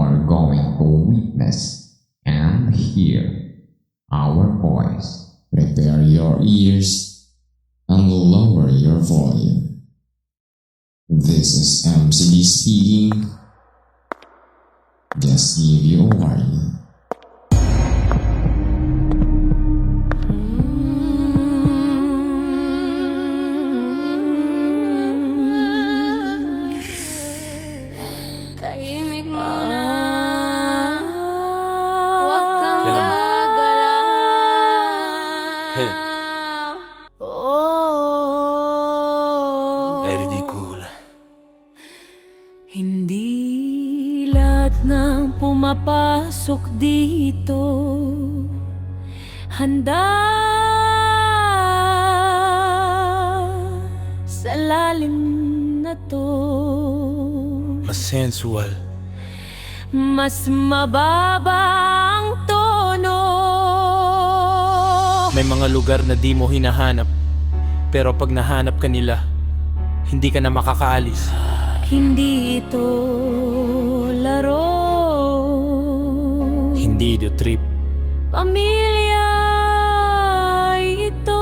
are going to witness and hear our voice. Prepare your ears and lower your volume. This is MCD speaking. Just give you a warning. Tahimik muna. Huwag kang gagalaw. Hey. Oh. Ridicule. Hindi lahat ng pumapasok dito handa sa lalim na to. Mas sensual. Mas mababa ang tono. May mga lugar na di mo hinahanap, pero pag nahanap ka nila, hindi ka na makakaalis. Hindi ito laro. Hindi ito trip. Pamilya ito.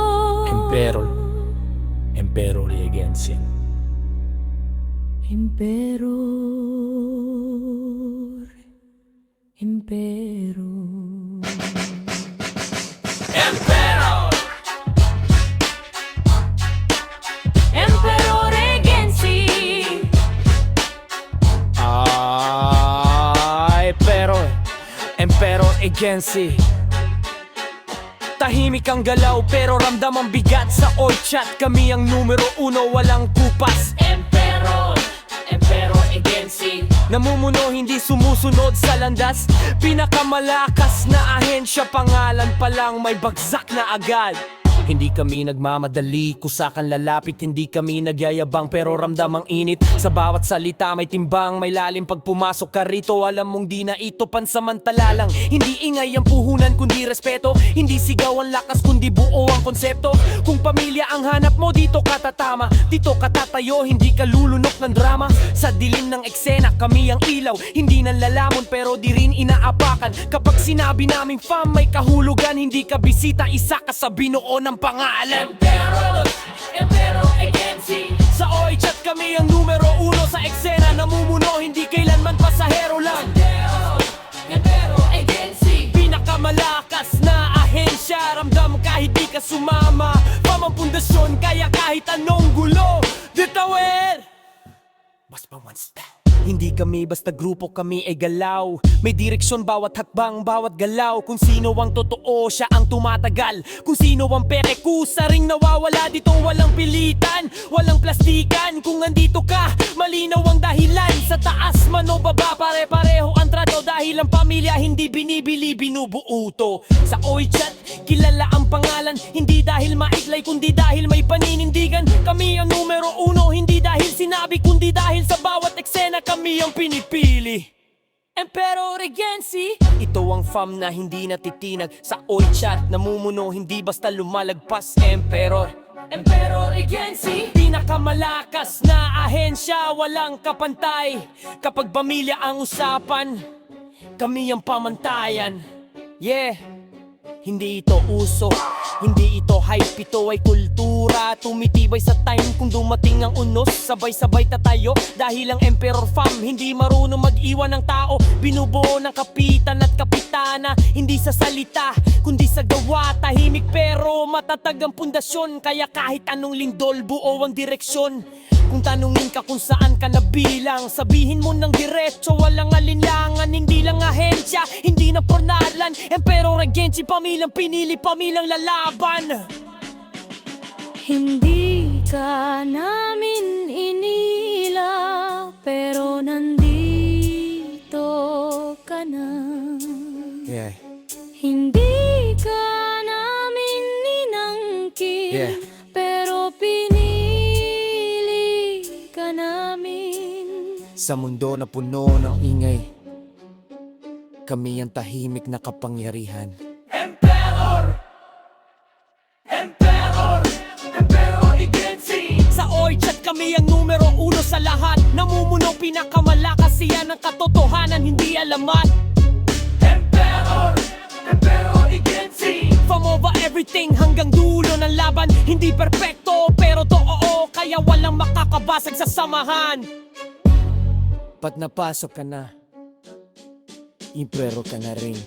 Emperor Regency. Emperor. Emperor Regency. Ay, pero Emperor Agency. Tahimik ang galaw pero ramdam ang bigat. Sa Oychat kami ang numero uno, walang kupas. Emperor Agency. Namumuno, hindi sumusunod sa landas. Pinakamalakas na ahensya, pangalan pa lang may bagsak na agad. Hindi kami nagmamadali, kusakan lalapit. Hindi kami nagyayabang pero ramdam ang init. Sa bawat salita may timbang, may lalim. Pag pumasok ka rito, alam mong di na ito pansamantala lang. Hindi ingay ang puhunan kundi respeto. Hindi sigaw ang lakas kundi buo ang konsepto. Kung pamilya ang hanap mo, dito ka tatama. Dito ka tatayo, hindi ka lulunok ng drama. Sa dilim ng eksena, kami ang ilaw. Hindi nanlalamon pero di rin inaapakan. Kapag sinabi naming fam, may kahulugan. Hindi ka bisita, isa ka sa binuo ng pangalan. Emperor Agency. Sa Oychat kami ang numero uno sa eksena. Namumuno, hindi kailanman pasahero lang. Emperor Agency. Pinakamalakas na ahensya. Ramdam kahit di ka sumama. Pamang pundasyon, kaya kahit anong gulo ditawid. Mas pa one step. Hindi kami basta grupo, kami ay galaw. May direksyon bawat hakbang, bawat galaw. Kung sino ang totoo, siya ang tumatagal. Kung sino ang peke, kusa ring nawawala. Dito walang pilitan, walang plastikan. Kung andito ka, malinaw ang dahilan. Sa taas man o baba, pare-pareho ang trato. Dahil ang pamilya hindi binibili, binubuuto. Sa Oychat, kilala ang pangalan. Hindi dahil maiglay, kundi dahil may paninindigan. Kami ang numero uno, hindi dahil sinabi, kundi dahil sa bawat eksena kami ang pinipili. Emperor Regency. Ito ang fam na hindi natitinag. Sa Oychat, namumuno, hindi basta lumalagpas. Emperor Regency. Pinakamalakas na ahensya, walang kapantay. Kapag pamilya ang usapan, kami ang pamantayan. Yeah. Hindi ito uso, hindi ito hype, ito ay kultura. Tumitibay sa time kung dumating ang unos. Sabay-sabay tatayo dahil ang Emperor fam hindi marunong mag-iwan ng tao. Binubuo ng kapitan at kapitana, hindi sa salita kundi sa gawa. Tahimik pero matatag ang pundasyon, kaya kahit anong lindol buo ang direksyon. Kung tanungin ka kung saan ka nabilang, sabihin mo ng diretso, walang alinlangan. Hindi lang ahensya, hindi na pornalan. Emperor Regency, pamilyang pinili, pamilyang lalaban. Hindi ka namin inila, pero nandito ka na. Yeah. Hindi ka namin ninangkin, Yeah. pero pinili ka namin. Sa mundo na puno ng ingay, kami ang tahimik na kapangyarihan. Emperor Agency. Sa Oychat kami ang numero uno sa lahat. Namumuno pinakamalakas, siya ng katotohanan, hindi alamat. Emperor, Emperor Igenzi. From over everything hanggang dulo ng laban. Hindi perpekto pero totoo, kaya walang makakabasag sa samahan. Ba't napasok ka na? Imprero ka na rin.